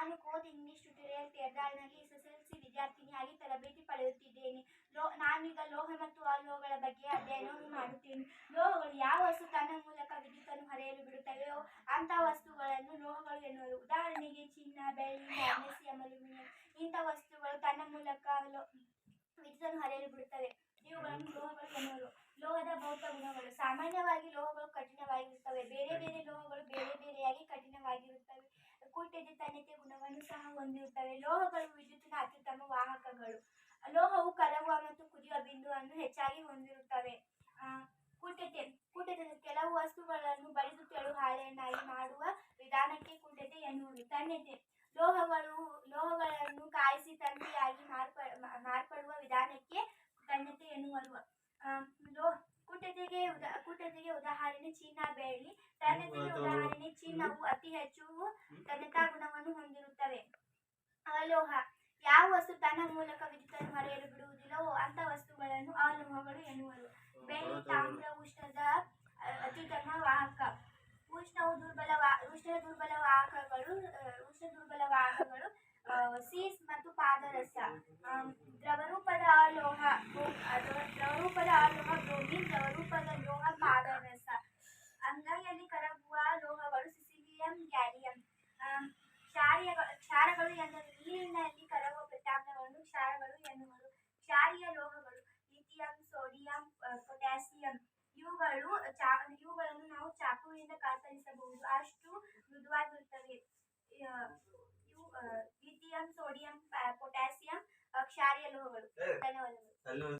ನಾನು ಕೋದ್ English tutorial ಕೇರಳನಲ್ಲಿ SSLC ವಿದ್ಯಾರ್ಥಿನಿಯಾಗಿ ತರಬೇತಿ ಪಡೆಯುತ್ತಿದ್ದೇನೆ. ನಾನೀಗ ಲೋಹ ಮತ್ತು ಅಲೋಹಗಳ ಬಗ್ಗೆ ಅಧ್ಯಯನವನ್ನು ಮಾಡುತ್ತೇನೆ. ಲೋಹಗಳು ಯಾವ ವಸ್ತು ತನ್ನ ಮೂಲಕ ವಿದ್ಯುತ್ತನ್ನು ಹರಿಯಲು ಬಿಡುತ್ತವೆಯೋ ಅಂತಹ ವಸ್ತುಗಳನ್ನು ಲೋಹಗಳು ಎನ್ನುವರು. ಉದಾಹರಣೆಗೆ ಚಿನ್ನ, ಬೆಳ್ಳಿ, ಮ್ಯಾಗ್ನೀಸಿಯಂ, ಅಲ್ಯೂಮಿನಿಯಂ ಇಂಥ ವಸ್ತುಗಳು ತನ್ನ ಮೂಲಕ ವಿದ್ಯುತ್ತನ್ನು ಹರಿಯಲು ಬಿಡುತ್ತವೆ. ಇವುಗಳನ್ನು ಲೋಹಗಳು ಎನ್ನುವರು. ಲೋಹದ ಭೌತ ಗುಣಗಳು. ಸಾಮಾನ್ಯವಾಗಿ ಲೋಹಗಳು ಕಠಿಣವಾಗಿರುತ್ತವೆ. ಬೇರೆ ಬೇರೆ ಲೋಹಗಳು ಬೇರೆ ಬೇರೆಯಾಗಿ ಕಠಿಣವಾಗಿರುತ್ತವೆ. ಕುಟ್ಯತೆ, ತನ್ಯತೆ ಗುಣವನ್ನು ಸಹ ಹೊಂದಿರುತ್ತವೆ. ಲೋಹಗಳು ವಿದ್ಯುತ್ತಿನ ಅತ್ಯುತ್ತಮ ವಾಹಕಗಳು. ಲೋಹವು ಕರಗುವ ಮತ್ತು ಕುದಿಯುವ ಬಿಂದುವನ್ನು ಹೆಚ್ಚಾಗಿ ಹೊಂದಿರುತ್ತವೆ. ಕುಟ್ಯತೆ ಕೆಲವು ವಸ್ತುಗಳನ್ನು ಬಡಿದು ತೆಳು ಹಾಳೆಯನ್ನಾಗಿ ಮಾಡುವ ವಿಧಾನಕ್ಕೆ ಕುಟ್ಯತೆ ಎನ್ನುವುದು. ತನ್ಯತೆ ಲೋಹಗಳನ್ನು ಕಾಯಿಸಿ ತಂತಿಯಾಗಿ ಮಾರ್ಪಡುವ ವಿಧಾನಕ್ಕೆ ತನ್ಯತೆ ಎನ್ನುವರು. ಕುಟ್ಯತೆಗೆ ಉದಾಹರಣೆ ಚಿನ್ನ, ಬೆಳ್ಳಿ. ತನ್ಯತೆಗೆ ಉದಾಹರಣೆ ಚಿನ್ನವು ಅತಿ ಹೆಚ್ಚು ತನ್ಯತಾ ಗುಣವನ್ನು ಹೊಂದಿರುತ್ತವೆ. ಅಲೋಹ ಯಾವ ವಸ್ತು ತನ್ನ ಮೂಲಕ ವಿದ್ಯುತ್ತನ್ನು ಹರಿಯಲು ಬಿಡುವುದಿಲ್ಲವೋ ಅಂಥ ವಸ್ತುಗಳನ್ನು ಅಲೋಹಗಳು ಎನ್ನುವರು. ಬೆಳ್ಳಿ, ತಾಮ್ರ ಉಷ್ಣದ ಅತ್ಯುತ್ತಮ ವಾಹಕ. ಉಷ್ಣ ದುರ್ಬಲ ವಾಹಕಗಳು ಸೀಸ್ ಮತ್ತು ಪಾದರಸ.